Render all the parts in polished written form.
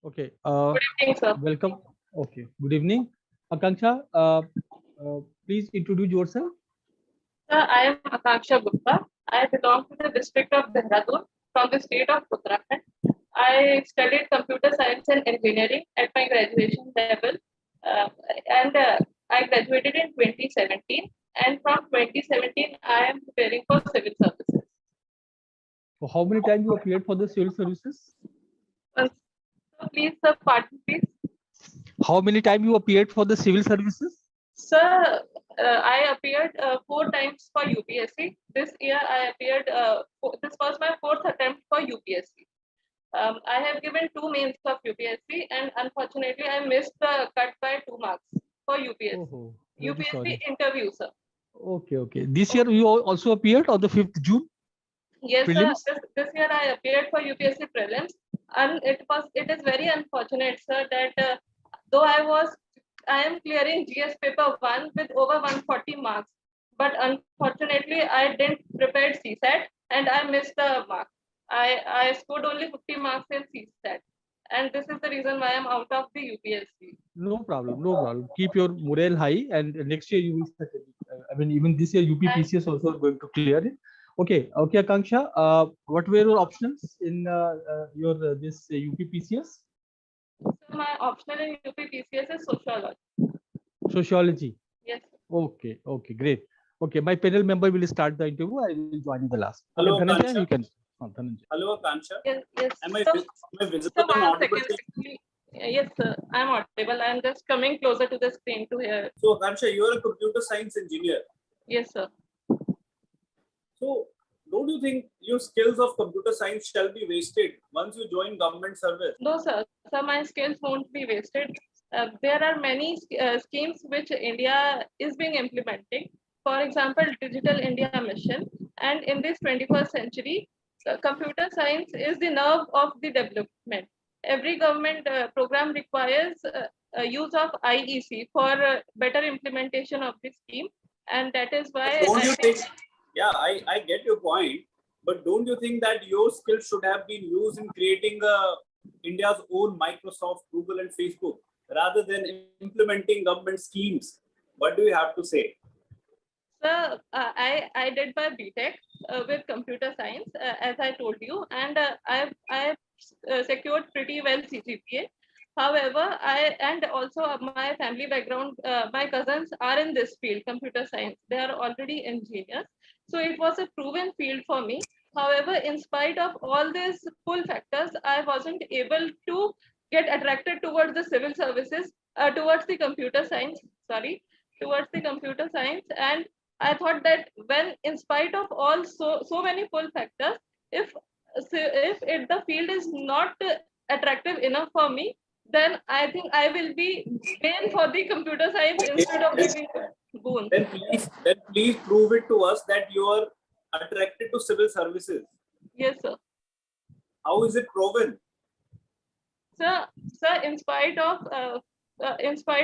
Okay. Good evening, sir. Welcome. Okay. Good evening, Akanksha. Please introduce yourself. Sir, I am Akanksha Gupta. I belong to the district of Dehradun from the state of Uttarakhand. I studied computer science and engineering at my graduation level, uh, and I graduated in 2017. And from 2017, I am preparing for civil services. So how many times you appeared for the civil services? So please, sir, pardon, please. How many times you appeared for the civil services? Sir, I appeared 4 times for UPSC. This year, I appeared. This was my fourth attempt for UPSC. I have given 2 mains of UPSC, and unfortunately, I missed the cut by 2 marks for UPSC. Oh, very UPSC sorry. interview, sir. Okay, okay. This year you also appeared on the 5th June Yes, sir. prelims. This year I appeared for UPSC prelims, and it is very unfortunate, sir, that though I am clearing GS paper 1 with over 140 marks, but unfortunately I didn't prepare CSAT and I missed the mark. I scored only 50 marks in CSAT, and this is the reason why I'm out of the UPSC. No problem, no problem. Keep your morale high, and next year you will settle it. I mean, even this year And UPPCS also are going to clear it. Okay, okay, Akanksha. What were your options in your this UPPCS? so my optional in UPPCS is sociology. Sociology. Yes. Okay, okay, great. Okay, my panel member will start the interview. I will join in the last. Okay, Hello, Dhananjay, Akansha. you can. Oh, Dhananjay. Hello, Akansha. Yes. Am I, So, am I so visible and one audible? second. Yes, sir. I'm audible. I'm just coming closer to the screen to hear. So, Akansha, you are a computer science engineer. Yes, sir. So, don't you think your skills of computer science shall be wasted once you join government service? No, sir. So my skills won't be wasted. There are many schemes which India is being implementing. For example, Digital India Mission. And in this 21st century, computer science is the nerve of the development. Every government program requires use of IEC for better implementation of the scheme. And that is why Don't I you think, think? Yeah, I get your point. But don't you think that your skills should have been used in creating India's own Microsoft, Google, and Facebook rather than implementing government schemes? What do you have to say? sir, I did my BTech with computer science, as I told you, and I've secured pretty well CGPA. However, I and also my family background, my cousins are in this field, computer science. They are already engineers, so it was a proven field for me. However, in spite of all these pull factors, I wasn't able to get attracted towards the civil services, towards the computer science. Sorry, towards the computer science, and I thought that when, in spite of all so many pull factors, if the field is not attractive enough for me, then I think I will be banned for the computer science instead of giving boon. Then please prove it to us that you are attracted to civil services. Yes, sir. How is it proven? Sir, in spite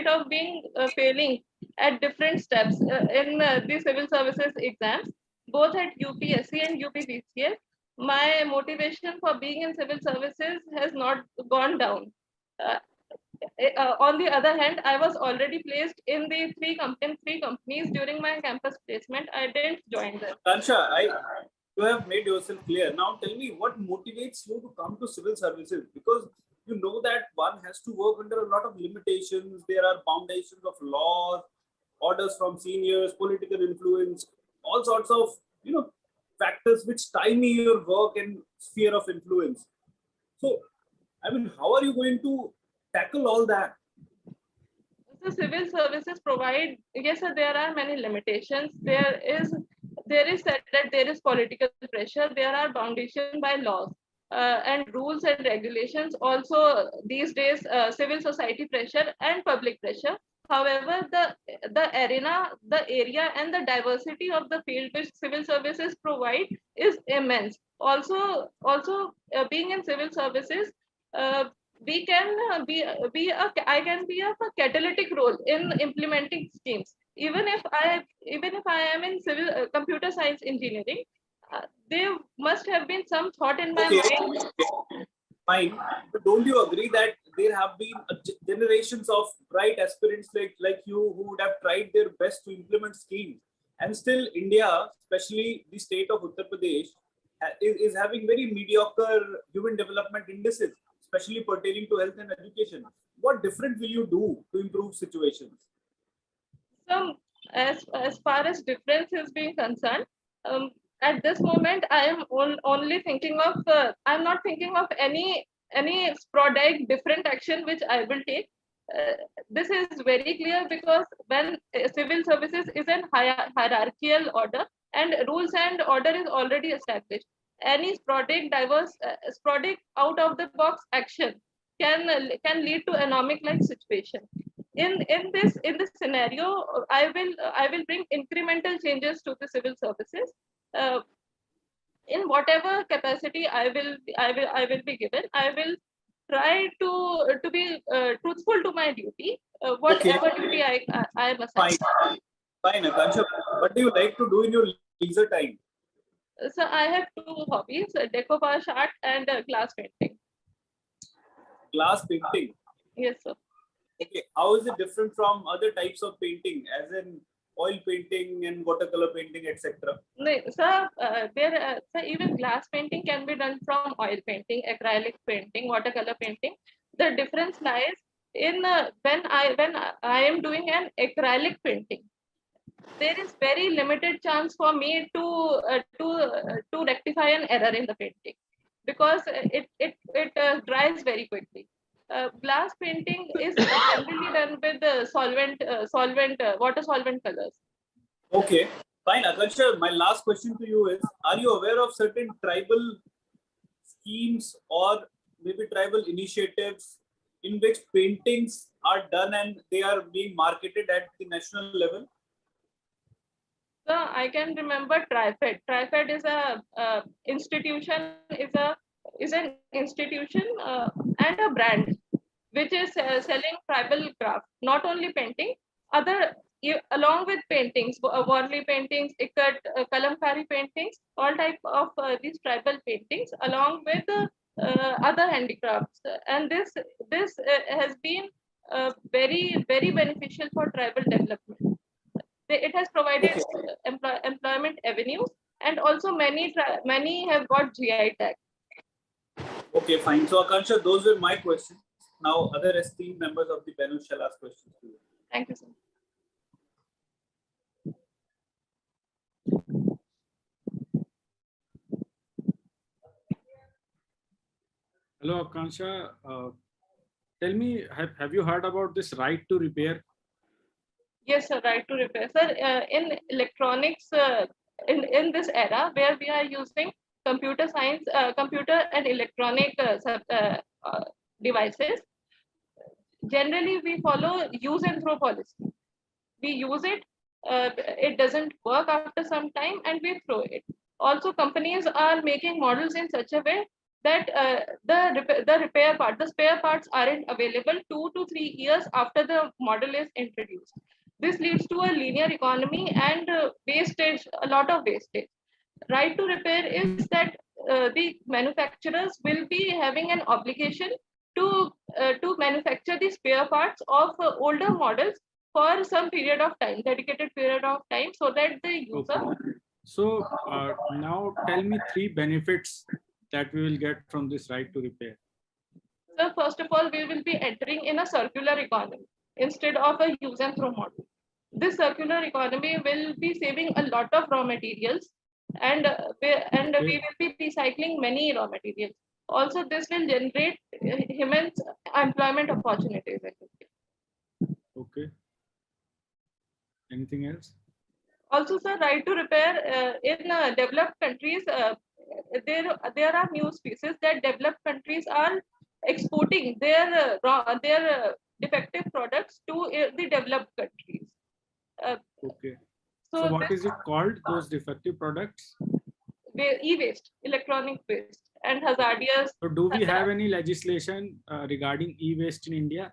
of being failing at different steps in the civil services exams, both at UPSC and UPPCS, my motivation for being in civil services has not gone down. Uh, on the other hand, I was already placed in the three companies during my campus placement. I didn't join them. Kansha, you have made yourself clear. Now tell me what motivates you to come to civil services, because you know that one has to work under a lot of limitations. There are foundations of laws, orders from seniors, political influence, all sorts of factors which stymie your work and sphere of influence. So, I mean, how are you going to tackle all that? The civil services provide, yes, sir, there are many limitations. There is said that there is political pressure. There are foundation by laws and rules and regulations. Also, these days, civil society pressure and public pressure. However, the arena, the area, and the diversity of the field which civil services provide is immense. Also, being in civil services, uh, we can I can be of a catalytic role in implementing schemes. Even if I am in civil computer science engineering, there must have been some thought in my Okay. mind. fine. But don't you agree that there have been generations of bright aspirants like you who would have tried their best to implement schemes, and still India, especially the state of Uttar Pradesh, is having very mediocre human development indices, especially pertaining to health and education. What different will you do to improve situations? So, as far as difference is being concerned, at this moment, I am only thinking of. I'm not thinking of any sporadic different action which I will take. This is very clear because when civil services is an hierarchical order and rules and order is already established, any sporadic, diverse, sporadic out of the box action can lead to anomic like situation. In this scenario, I will bring incremental changes to the civil services. In whatever capacity I will be given, I will try to be truthful to my duty, whatever duty I must have. Fine, Akanksha. What do you like to do in your leisure time? So I have two hobbies: decoupage art and glass painting. Glass painting. Yes, sir. Okay, how is it different from other types of painting, as in oil painting and watercolor painting, etc.? No, sir, sir, even glass painting can be done from oil painting, acrylic painting, watercolor painting. The difference lies in when I am doing an acrylic painting, there is very limited chance for me to rectify an error in the painting because it dries very quickly. Glass painting is generally done with water solvent colors. Okay, fine, Akansha. My last question to you is: are you aware of certain tribal schemes or maybe tribal initiatives in which paintings are done and they are being marketed at the national level? So I can remember TriFed. TriFed is a institution, is an institution and a brand which is selling tribal craft, not only painting, other along with paintings, Warli paintings, Ikat, Kalamkari paintings, all type of these tribal paintings, along with other handicrafts. And this has been very beneficial for tribal development. It has provided employment avenues, and also many have got GI tag. Okay, fine. So Akansha, those were my questions. Now, other esteemed members of the panel shall ask questions to you. Thank you, sir. Hello, Akanksha. Tell me, have you heard about this right to repair? Yes, sir, right to repair. Sir, in electronics, in this era where we are using computer science, computer and electronic devices, generally we follow use and throw policy. We use it, it doesn't work after some time, and we throw it. Also, companies are making models in such a way that the spare parts aren't available 2 to 3 years after the model is introduced. This leads to a linear economy and wastage, a lot of wastage. Right to repair is that the manufacturers will be having an obligation to manufacture the spare parts of older models for some period of time, dedicated period of time, so that the user. Okay. So now tell me 3 benefits that we will get from this right to repair. So first of all, we will be entering in a circular economy instead of a use and throw model. This circular economy will be saving a lot of raw materials, and we will be recycling many raw materials. Also, this will generate immense employment opportunities. Okay. Anything else? Also, sir, right to repair in developed countries, there are new species that developed countries are exporting their defective products to the developed countries. Okay. So what is it called, those defective products? E-waste, electronic waste, and hazardous. So do we have any legislation regarding e-waste in India?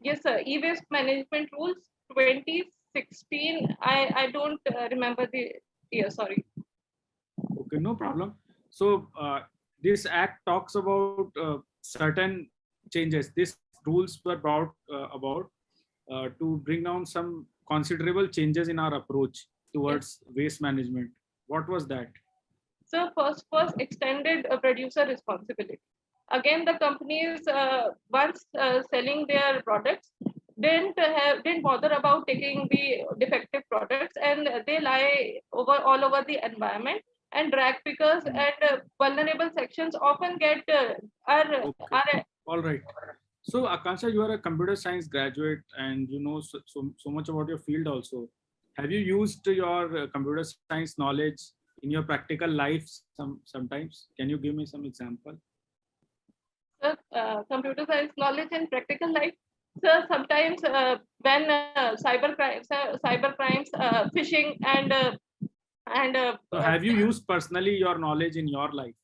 Yes, sir. E-waste management rules 2016. I don't remember the year. Sorry. Okay, no problem. So this act talks about certain changes. These rules were brought about to bring down some considerable changes in our approach towards waste management. What was that? So first was extended producer responsibility. Again, the companies once selling their products didn't bother about taking the defective products, and they lie all over the environment, and drag pickers and vulnerable sections often get are All right. So Akanksha, you are a computer science graduate and you know so much about your field also. Have you used your computer science knowledge in your practical life sometimes? Can you give me some example? Computer science knowledge in practical life. So sometimes when cyber crimes, phishing and So have you used personally your knowledge in your life?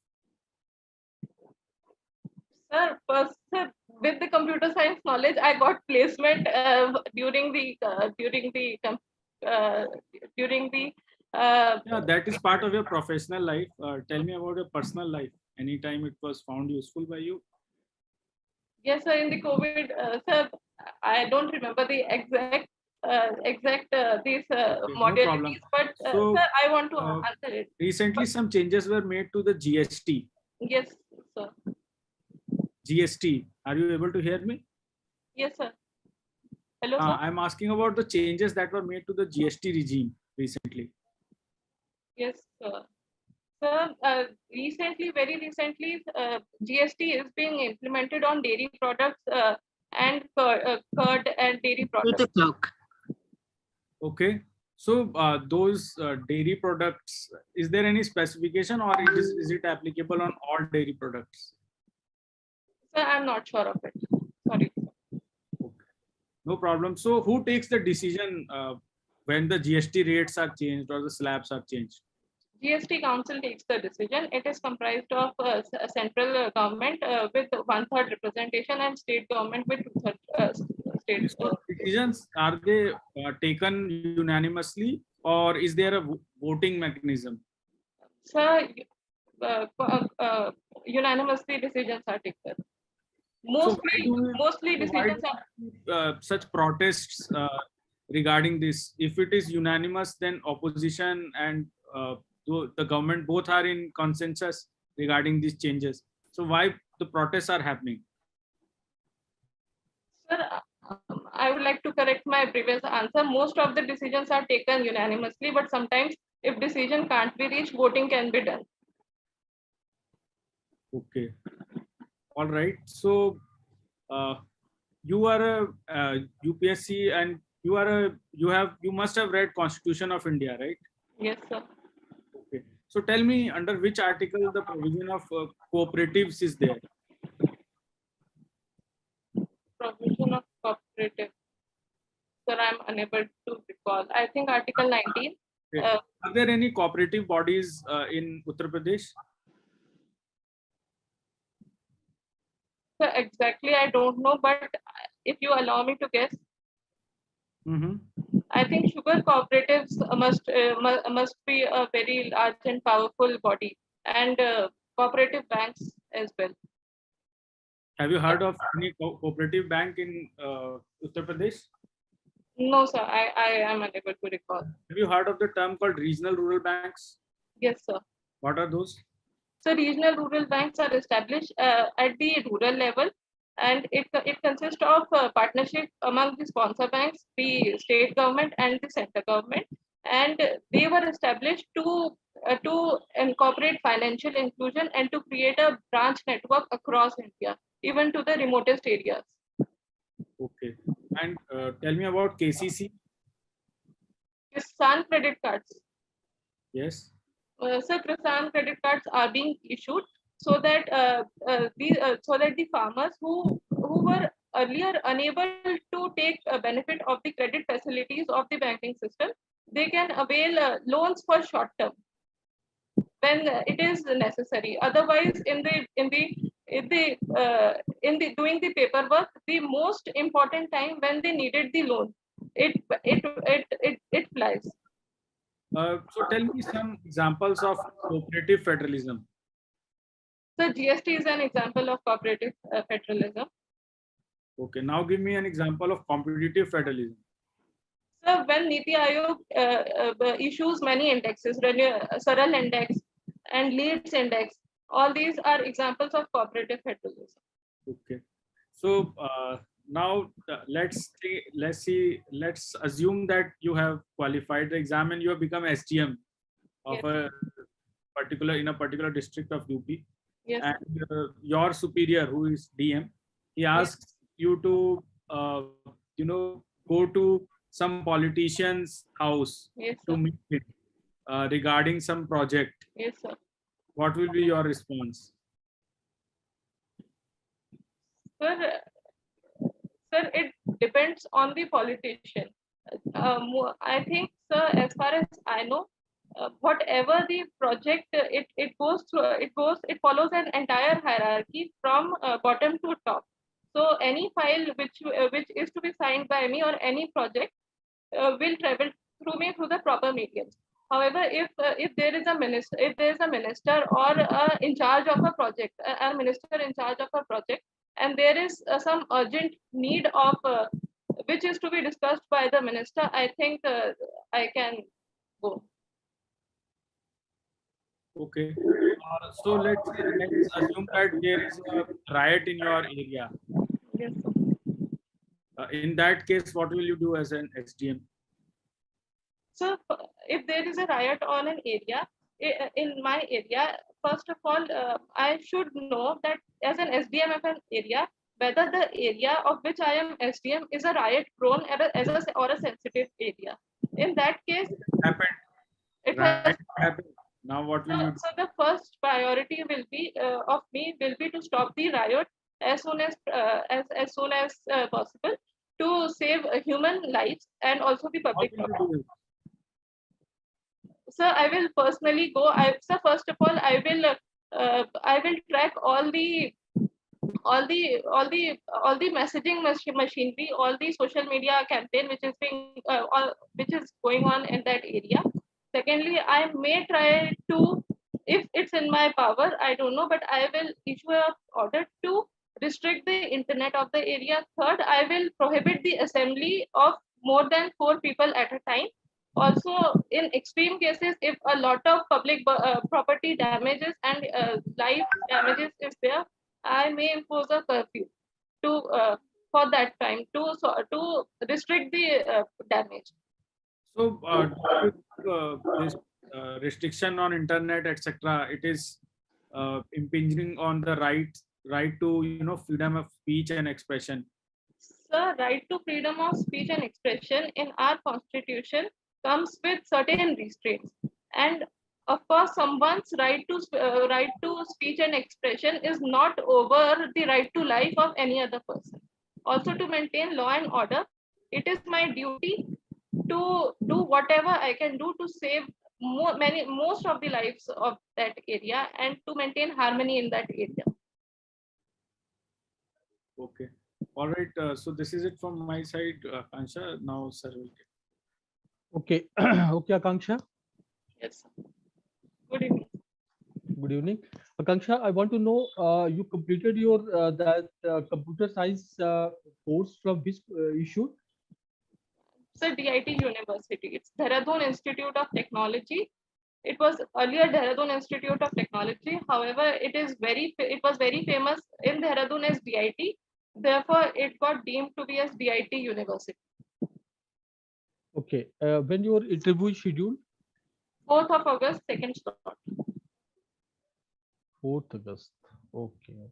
Sir, first, sir, with the computer science knowledge, I got placement during the Yeah, that is part of your professional life. Tell me about your personal life. Anytime it was found useful by you? yes, sir. In the COVID, sir, I don't remember the exact these Okay, no modalities, problem. but So, sir, I want to answer it. recently, some changes were made to the GST. Yes, sir. GST. Are you able to hear me? Yes, sir. Hello, sir. I'm asking about the changes that were made to the GST regime recently. Yes, sir. Sir, very recently, GST is being implemented on dairy products and curd and dairy products. Okay. So those dairy products, is there any specification or is it applicable on all dairy products? Sir, I'm not sure of it. Sorry. Okay. No problem. So who takes the decision when the GST rates are changed or the slabs are changed? GST Council takes the decision. It is comprised of central government with 1/3 representation and state government with 2/3 state. So decisions, are they taken unanimously or is there a voting mechanism? Sir, unanimously decisions are taken. Mostly decisions are such protests regarding this. If it is unanimous, then opposition and the government both are in consensus regarding these changes. So why the protests are happening? Sir, I would like to correct my previous answer. Most of the decisions are taken unanimously, but sometimes if decision can't be reached, voting can be done. Okay. All right. So you are a UPSC and you must have read Constitution of India, right? Yes, sir. Okay. So tell me, under which article the provision of cooperatives is there? Provision of cooperative. Sir, I'm unable to recall. I think Article 19. Okay. Are there any cooperative bodies in Uttar Pradesh? Sir, exactly, I don't know, but if you allow me to guess, I think sugar cooperatives must be a very large and powerful body, and cooperative banks as well. Have you heard of any cooperative bank in Uttar Pradesh? No, sir, I am unable to recall. Have you heard of the term called regional rural banks? Yes, sir. What are those? So regional rural banks are established at the rural level, and it consists of partnership among the sponsor banks, the state government and the central government, and they were established to incorporate financial inclusion and to create a branch network across India, even to the remotest areas. Okay. And tell me about KCC. Kisan credit cards. Yes. So Kisan credit cards are being issued so that the farmers who were earlier unable to take a benefit of the credit facilities of the banking system, they can avail loans for short term when it is necessary. Otherwise, in doing the paperwork, the most important time when they needed the loan, it flies. So tell me some examples of cooperative federalism. So GST is an example of cooperative federalism. Okay, now give me an example of competitive federalism. So when Niti Aayog issues many indexes, Saral Index and Leeds Index, all these are examples of cooperative federalism. Okay, so now let's assume that you have qualified the exam and you have become SDM of Yes. a particular district of UP, Yes. and your superior, who is DM, he asks you to go to some politician's house Yes, to sir. meet him regarding some project. Yes, sir. What will be your response? Sir, it depends on the politician. I think, sir, as far as I know, whatever the project, it follows an entire hierarchy from bottom to top. So any file which is to be signed by me, or any project will travel through me through the proper mediums. However, if there is a minister or in charge of a project, a minister in charge of a project, and there is some urgent need of which is to be discussed by the minister, I think I can go. Okay, so let's assume that there is a riot in your area. Yes, sir. In that case, what will you do as an SDM? So if there is a riot on an area, in my area, first of all, I should know that as an SDM of an area, whether the area of which I am SDM is a riot prone or a sensitive area. In that case, Happened. it Riot has. happened. Now what will you do? So the first priority will be of me will be to stop the riot as soon as possible, to save human lives and also the How public will property. you do it? So I will personally go. So first of all, I will track all the messaging machinery, all the social media campaign which is going on in that area. Secondly, I may try to, if it's in my power, I don't know, but I will issue an order to restrict the internet of the area. Third, I will prohibit the assembly of more than 4 people at a time. Also, in extreme cases, if a lot of public property damages and life damages is there, I may impose a curfew to for that time to restrict the damage. So, this restriction on internet, etc., it is impinging on the right to freedom of speech and expression. The right to freedom of speech and expression in our constitution comes with certain restraints, and of course, someone's right to speech and expression is not over the right to life of any other person. Also, to maintain law and order, it is my duty to do whatever I can do to save most of the lives of that area and to maintain harmony in that area. Okay. All right. So this is it from my side, Akansha. Now, sir will take. Okay. Okay, Akanksha. Yes. Good evening. Good evening. Akanksha, I want to know, you completed your that computer science course from which issue? So DIT University. It's Dehradun Institute of Technology. It was earlier Dehradun Institute of Technology. However, it was very famous in Dehradun as DIT. Therefore, it got deemed to be as DIT University. Okay. When your interview is scheduled? 4th of August, second slot. 4th August. Okay.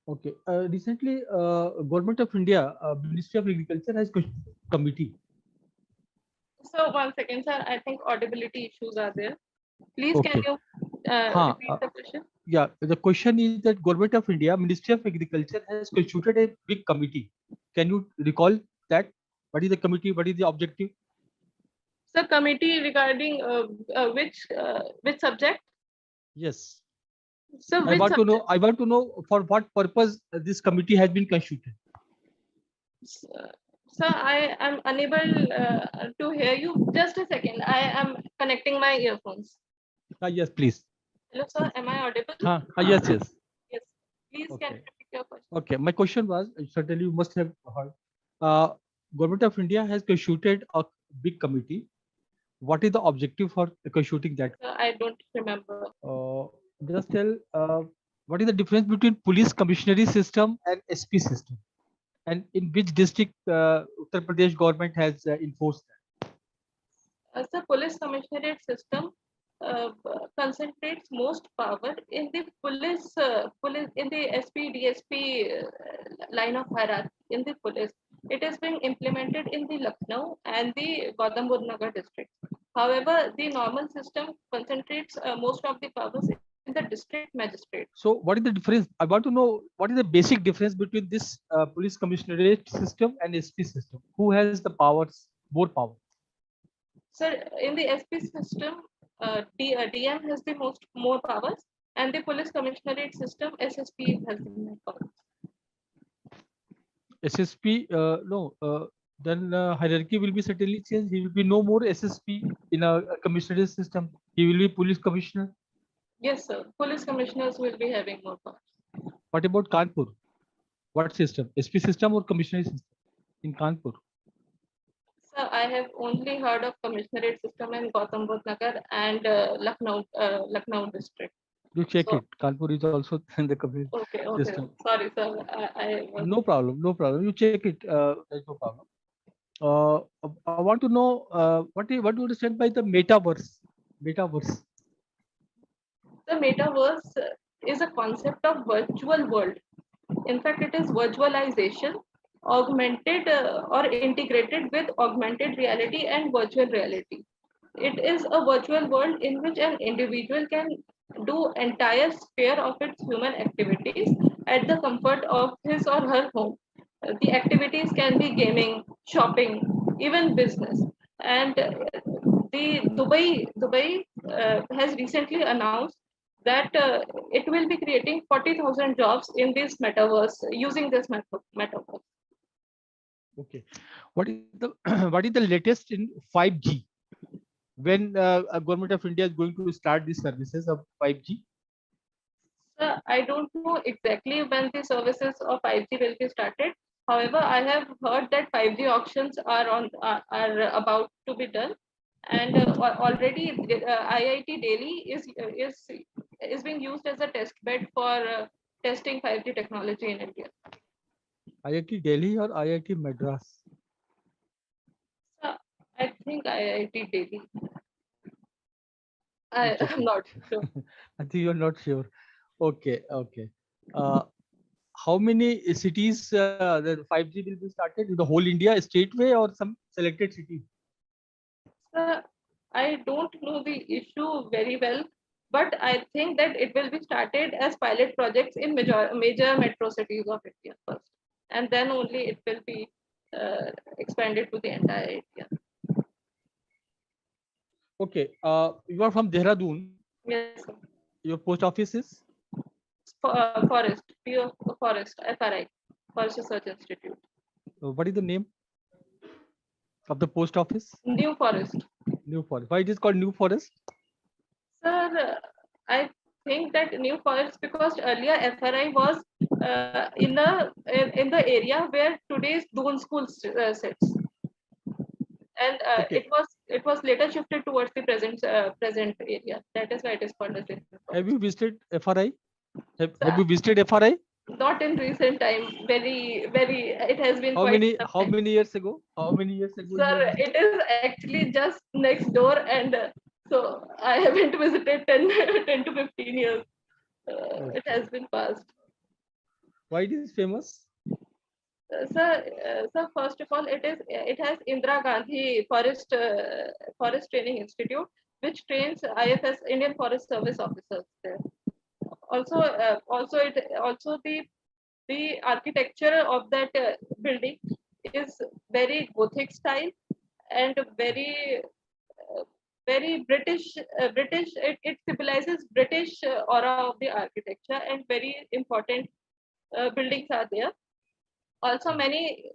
Okay. Recently, Government of India, Ministry of Agriculture has committee. So 1 second, sir. I think audibility issues are there. Please, Okay. can you repeat the question? Yeah, the question is that Government of India, Ministry of Agriculture has constituted a big committee. Can you recall that? What is the committee? What is the objective? So committee regarding which subject? Yes. So I want to know for what purpose this committee has been constituted. Sir, I am unable to hear you. Just a second. I am connecting my earphones. Yes, please. Hello, sir. Am I audible? Yes, yes. Yes. Please can Okay. you repeat your question? Okay. My question was, certainly you must have heard, Government of India has constituted a big committee. What is the objective for constituting that? I don't remember. Just tell, what is the difference between police commissionary system and SP system? And in which district Uttar Pradesh government has enforced that? As the police commissionerate system concentrates most power in the police in the SP DSP line of hierarchy in the police. It is being implemented in the Lucknow and the Gautam Budh Nagar district. However, the normal system concentrates most of the powers in the district magistrate. So what is the difference? I want to know what is the basic difference between this police commissionerate system and SP system? Who has the powers, more power? So in the SP system, DM has the more powers, and the police commissionerate system, SSP has the more powers. SSP, no, then hierarchy will be certainly changed. He will be no more SSP in a commissionerate system. He will be police commissioner. Yes, sir. Police commissioners will be having more powers. What about Kanpur? What system? SP system or commissionerate system in Kanpur? So I have only heard of commissionerate system in Gautam Budh Nagar and Lucknow district. You check So- it. Kanpur is also in the commissionerate Okay. system. Sorry, sir. I was No problem. No problem. You check it. There's no problem. I want to know what do you understand by the metaverse? Metaverse. The metaverse is a concept of virtual world. In fact, it is virtualization augmented or integrated with augmented reality and virtual reality. It is a virtual world in which an individual can do entire sphere of its human activities at the comfort of his or her home. The activities can be gaming, shopping, even business. And the Dubai has recently announced that it will be creating 40,000 jobs in this metaverse using this metaverse. Okay. What is the what is the latest in 5G? When government of India is going to start these services of 5G? So I don't know exactly when the services of 5G will be started. However, I have heard that 5G auctions are about to be done, and already IIT Delhi is being used as a test bed for testing 5G technology in India. IIT Delhi or IIT Madras? So I think IIT Delhi. You check I'm it. not sure. I think you're not sure. Okay. Okay. How many cities the 5G will be started in the whole India, stateway or some selected cities? I don't know the issue very well, but I think that it will be started as pilot projects in major metro cities of India first, and then only it will be expanded to the entire India. Okay. You are from Dehradun. Yes, sir. Your post office is? Forest, Forest, FRI, Forest Research Institute. What is the name of the post office? New Forest. New Forest. Why it is called New Forest? Sir, I think that New Forest because earlier FRI was in the area where today's Doon School sits, and Okay. it was later shifted towards the present area. That is why it is called as New Forest. Have you visited FRI? Have you visited FRI? Not in recent time. Very. It has been How quite many? some How time. many years ago? How many years ago? you have Sir, visited? it is actually just next door, and so I haven't visited 10 to 15 years. It has been passed. Why it is famous? Sir, first of all, it has Indira Gandhi Forest Training Institute, which trains IFS Indian Forest Service officers there. Also the architecture of that building is very Gothic style and very British. It symbolizes British aura of the architecture, and very important buildings are there. Also, many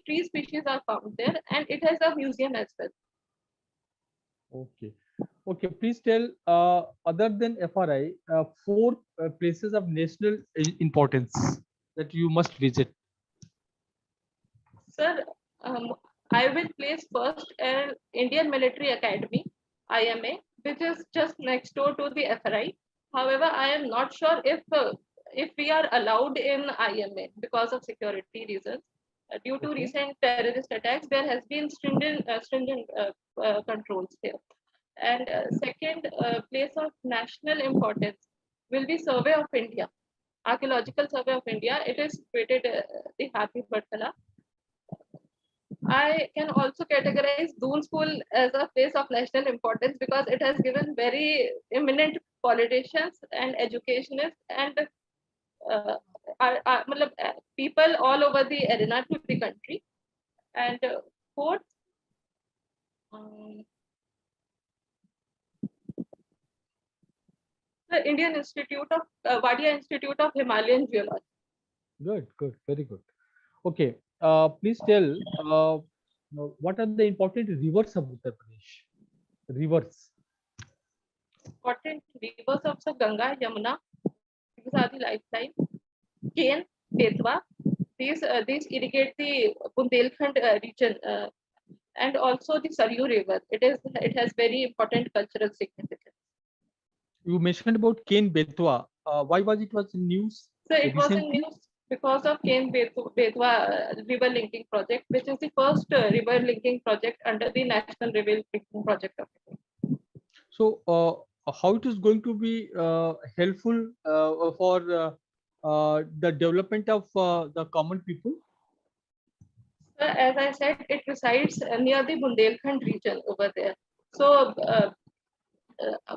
tree species are found there, and it has a museum as well. Okay. Okay, please tell, other than FRI, four places of national importance that you must visit. Sir, I will place first an Indian Military Academy, IMA, which is just next door to the FRI. However, I am not sure if we are allowed in IMA because of security reasons. Due to Okay. recent terrorist attacks, there has been stringent controls here. And second place of national importance will be Survey of India, Archaeological Survey of India. It is situated the Happy Barthala. I can also categorize Doon School as a place of national importance because it has given very eminent politicians and educationists and people all over the arena to the country. And fourth, um, the Indian Institute of Wadia Institute of Himalayan Geology. Good, good, very good. Okay, please tell, what are the important rivers of Uttar Pradesh? Rivers. Important rivers of the Ganga, Yamuna, these are the lifeline. Ken, Betwa, these irrigate the Bundelkhand region and also the Saryu River. It has very important cultural significance. You mentioned about Ken Betwa. Why was it was in news So it was in recently? news because of Ken Betwa river linking project, which is the first river linking project under the National River Linking Project of India. So, how it is going to be helpful for the development of the common people? So as I said, it resides near the Bundelkhand region over there. So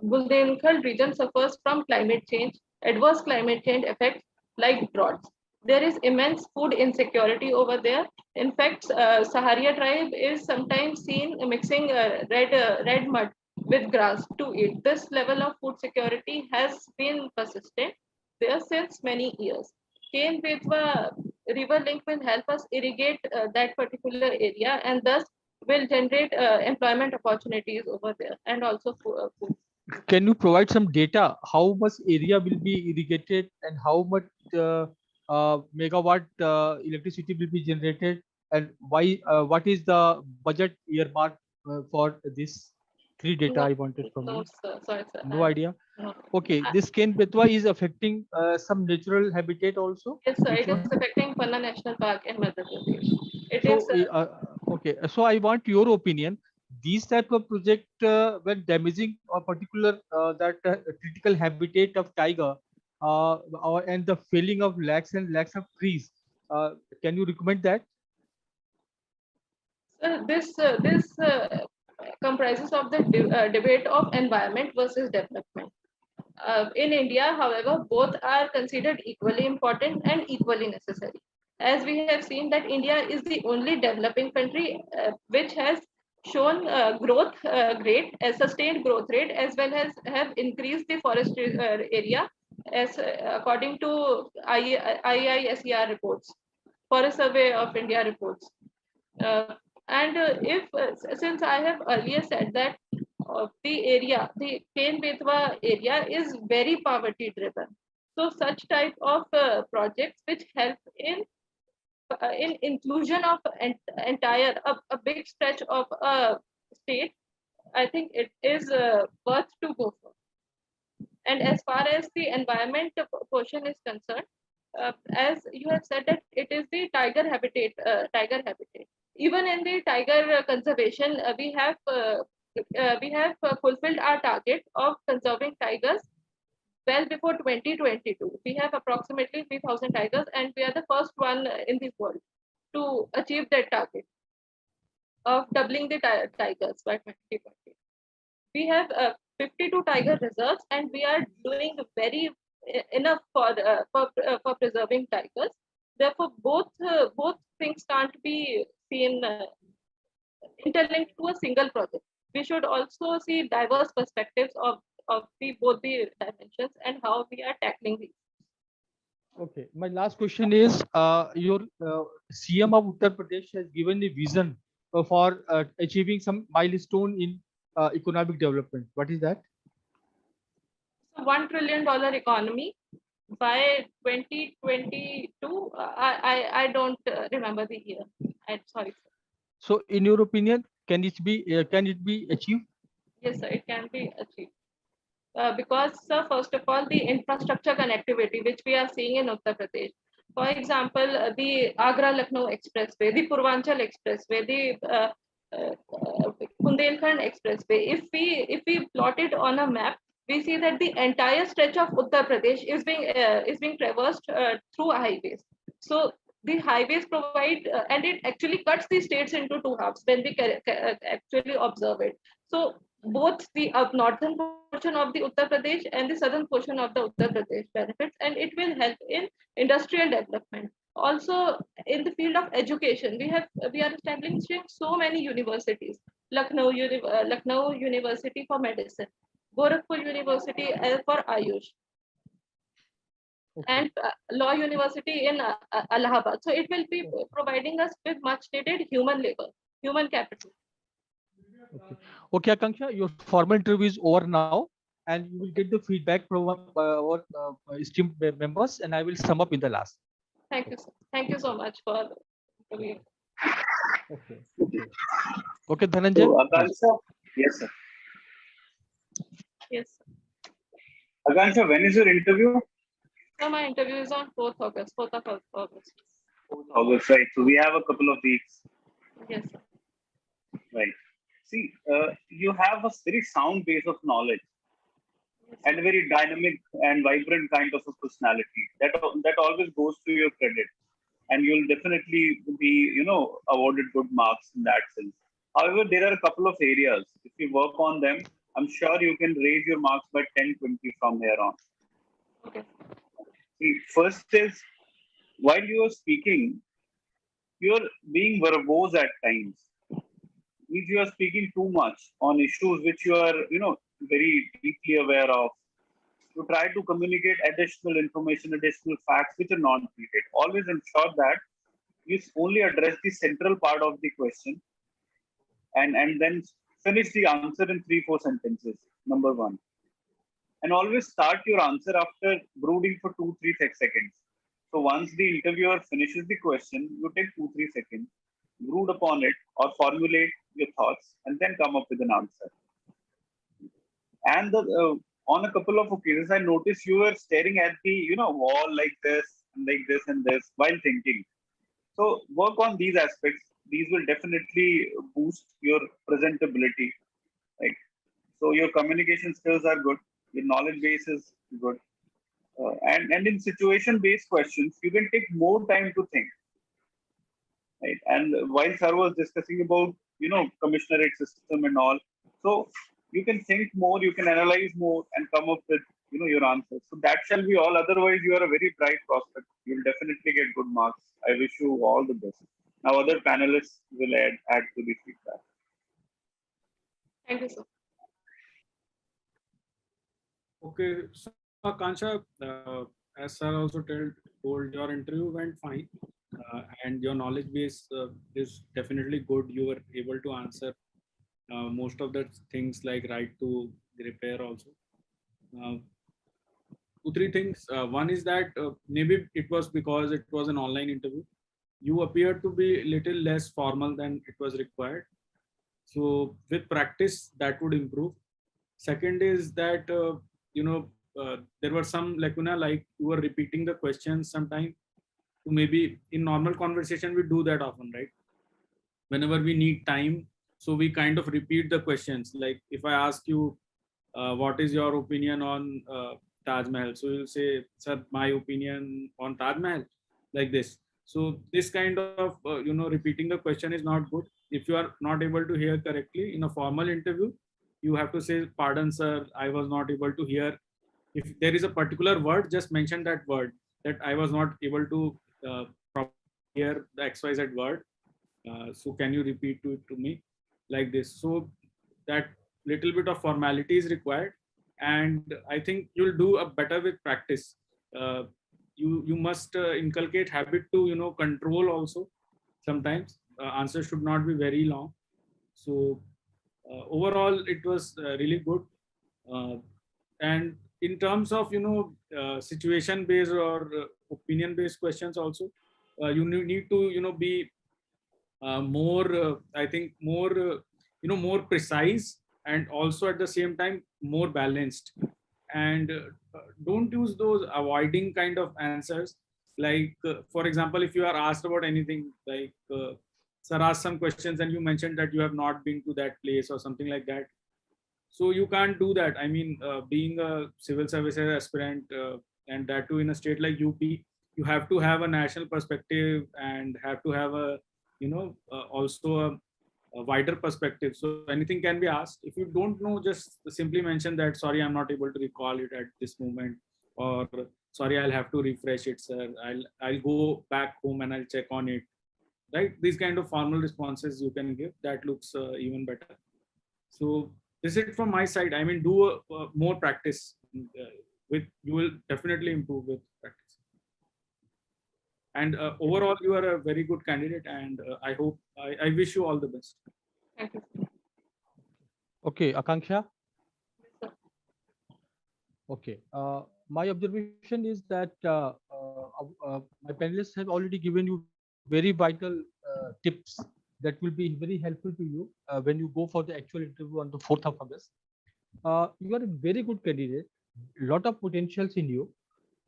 Bundelkhand region suffers from climate change, adverse climate change effects like droughts. There is immense food insecurity over there. In fact, Saharia tribe is sometimes seen mixing red mud with grass to eat. This level of food security has been persistent there since many years. Ken Betwa river link will help us irrigate that particular area and thus will generate employment opportunities over there and also food. Can you provide some data? How much area will be irrigated and how much megawatt electricity will be generated, and why? What is the budget earmark for this? Three data No, I wanted from no, you. sir. Sorry, sir. No idea. No. Okay, this Ken Betwa is affecting some natural habitat also. Yes, sir. Which It is one? affecting Panna National Park in Madhya Pradesh. It So, is okay. So I want your opinion. These type of project, when damaging a particular that critical habitat of tiger, and the felling of lakhs and lakhs of trees, can you recommend that? this comprises of the debate of environment versus development. In India, however, both are considered equally important and equally necessary. As we have seen that India is the only developing country which has shown growth rate, a sustained growth rate, as well as have increased the forest area as according to IISER reports, Forest Survey of India reports. And if since I have earlier said that the Ken Betwa area is very poverty driven. So such type of projects which help in inclusion of entire a big stretch of a state, I think it is worth to go for. And as far as the environment portion is concerned, as you have said that it is the tiger habitat, even in the tiger conservation, we have fulfilled our target of conserving tigers well before 2022. We have approximately 3,000 tigers, and we are the first one in the world to achieve that target of doubling the tigers by 2020. We have 52 tiger reserves, and we are doing very enough for preserving tigers. Therefore, both things can't be seen interlinked to a single project. We should also see diverse perspectives of both the dimensions and how we are tackling these. Okay, my last question is, your CM of Uttar Pradesh has given a vision for achieving some milestone in economic development. What is that? So $1 trillion economy by 2022. I don't remember the year. I'm sorry. So, in your opinion, can it be achieved? Yes, sir, it can be achieved. Because first of all, the infrastructure connectivity which we are seeing in Uttar Pradesh, for example, the Agra-Lucknow Expressway, the Purvanchal Expressway, the Bundelkhand Expressway. If we plot it on a map, we see that the entire stretch of Uttar Pradesh is being traversed through highways. So the highways provide, and it actually cuts the states into two halves when we actually observe it. So both the northern portion of the Uttar Pradesh and the southern portion of the Uttar Pradesh benefits, and it will help in industrial development. Also, in the field of education, we are establishing so many universities. Lucknow University for medicine, Gorakhpur University for Ayush, and Law University in Allahabad. So it will be providing us with much needed human labor, human capital. Okay, Akanksha, your formal interview is over now, and you will get the feedback from our esteemed members, and I will sum up in the last. Thank you, sir. Thank you so much for the Okay. Okay, Dhananjay. So, Akanksha, yes, sir. Yes. Akanksha, when is your interview? So my interview is on 4th August. 4th of August. 4th August, right? So we have a couple of weeks, Yes, sir. right? See, you have a very sound base of knowledge and a very dynamic and vibrant kind of a personality. That always goes to your credit, and you'll definitely be, awarded good marks in that sense. However, there are a couple of areas. If you work on them, I'm sure you can raise your marks by 10, 20 from here on. Okay. See, first is, while you are speaking, you're being verbose at times. Means you are speaking too much on issues which you are, very deeply aware of. You try to communicate additional information, additional facts which are not needed. Always ensure that you only address the central part of the question, and then finish the answer in 3-4 sentences. Number one. And always start your answer after brooding for 2-3 seconds. So once the interviewer finishes the question, you take 2-3 seconds, brood upon it or formulate your thoughts, and then come up with an answer. And on a couple of occasions, I noticed you were staring at the wall like this and this while thinking. So work on these aspects. These will definitely boost your presentability. Right? So your communication skills are good. Your knowledge base is good. And in situation-based questions, you can take more time to think. Right? And while sir was discussing about, commissionerate system and all, so you can think more, you can analyze more and come up with, your answers. So that shall be all. Otherwise, you are a very bright prospect. You'll definitely get good marks. I wish you all the best. Now, other panelists will add to the feedback. Thank you, sir. Okay, so Akanksha, as sir also told, your interview went fine, and your knowledge base is definitely good. You were able to answer most of the things like right to repair also. 2-3 things. One is that maybe it was because it was an online interview. You appeared to be a little less formal than it was required. So with practice, that would improve. Second is that, there were some lacuna, like you were repeating the questions sometime. So maybe in normal conversation, we do that often, right? Whenever we need time, so we kind of repeat the questions. Like if I ask you, what is your opinion on Taj Mahal? So you'll say, sir, my opinion on Taj Mahal, like this. So this kind of, repeating the question is not good. If you are not able to hear correctly in a formal interview, you have to say, pardon, sir, I was not able to hear. If there is a particular word, just mention that word, that I was not able to hear the XYZ word. So can you repeat it to me like this? So that little bit of formality is required. And I think you'll do a better with practice. You must inculcate habit to, control also. Sometimes answers should not be very long. So overall, it was really good. And in terms of situation based or opinion based questions also, you need to be more I think more more precise, and also at the same time more balanced, and don't use those avoiding kind of answers, like for example, if you are asked about anything, like sir asked some questions and you mentioned that you have not been to that place or something like that. So you can't do that. I mean, being a civil services aspirant, and that too in a state like UP, you have to have a national perspective and have to have a also a wider perspective. So anything can be asked. If you don't know, just simply mention that sorry, I'm not able to recall it at this moment, or sorry, I'll have to refresh it, sir. I'll go back home and I'll check on it. Right? These kind of formal responses you can give. That looks even better. So this is it from my side. I mean, do more practice. With you will definitely improve with practice. And overall, you are a very good candidate, and I hope I wish you all the best. Thank you. Okay, Akanksha. Okay. My observation is that my panelists have already given you very vital tips that will be very helpful to you when you go for the actual interview on the 4th of August. You are a very good candidate, lot of potentials in you,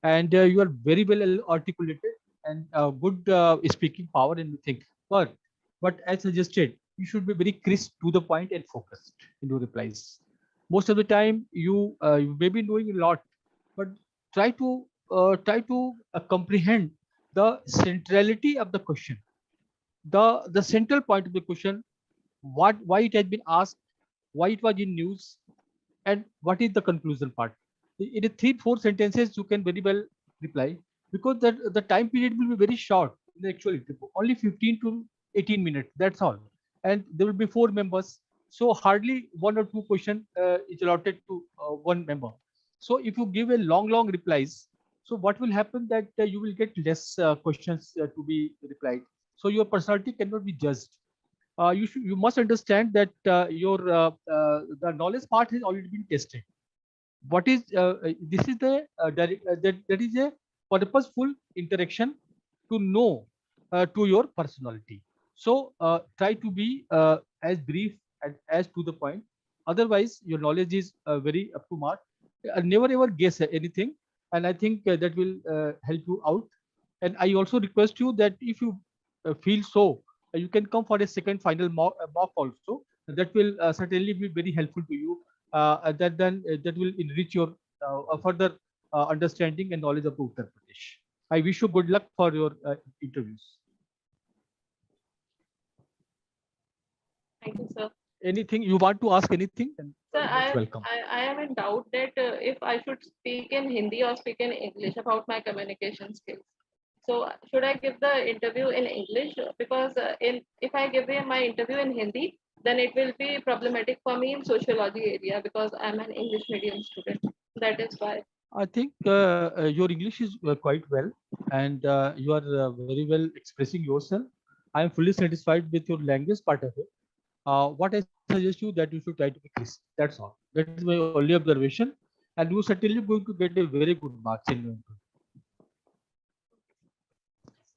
and you are very well articulated and good speaking power and think. But as suggested, you should be very crisp, to the point, and focused in your replies. Most of the time, you may be knowing a lot, but try to comprehend the centrality of the question, the central point of the question, why it has been asked, why it was in news, and what is the conclusion part. In a 3-4 sentences, you can very well reply, because the time period will be very short in the actual interview, only 15 to 18 minutes. That's all, and there will be 4 members, so hardly 1 or 2 questions is allotted to 1 member. So if you give a long replies, so what will happen that you will get less questions to be replied. So your personality cannot be judged. You must understand that the knowledge part has already been tested. What is this is the that is a purposeful interaction to know to your personality. So try to be as brief and as to the point. Otherwise, your knowledge is very up to mark. Never ever guess anything, and I think that will help you out. And I also request you that if you feel so, you can come for a second final mock also. That will certainly be very helpful to you. That will enrich your further understanding and knowledge of Uttar Pradesh. I wish you good luck for your interviews. Thank you, sir. Anything you want to ask? Anything? Sir, Welcome. I am in doubt that if I should speak in Hindi or speak in English about my communication skills. So should I give the interview in English? Because if I give my interview in Hindi, then it will be problematic for me in sociology area, because I'm an English medium student. That is why. I think your English is quite well, and you are very well expressing yourself. I am fully satisfied with your language part of it. What I suggest you that you should try to be crisp. That's all. That is my only observation, and you certainly going to get a very good marks in your interview.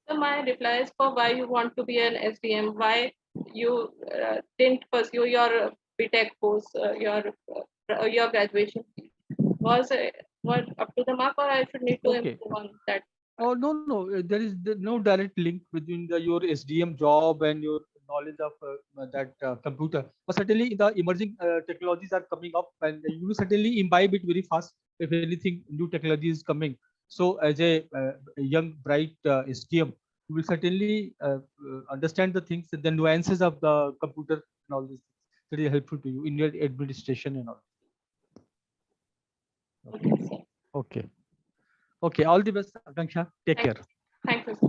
So my replies for why you want to be an SDM, why you didn't pursue your BTech course, your graduation, was what up to the mark, or I should need to Okay. improve on that? Oh no, there is no direct link between your SDM job and your knowledge of that computer. But certainly, the emerging technologies are coming up, and you will certainly imbibe it very fast if anything new technology is coming. So, as a young bright SDM, you will certainly understand the things, the nuances of the computer and all this. That is helpful to you in your administration and all. Okay, sir. Okay. Okay. All the best, Akanksha. Take care. Thank you, sir.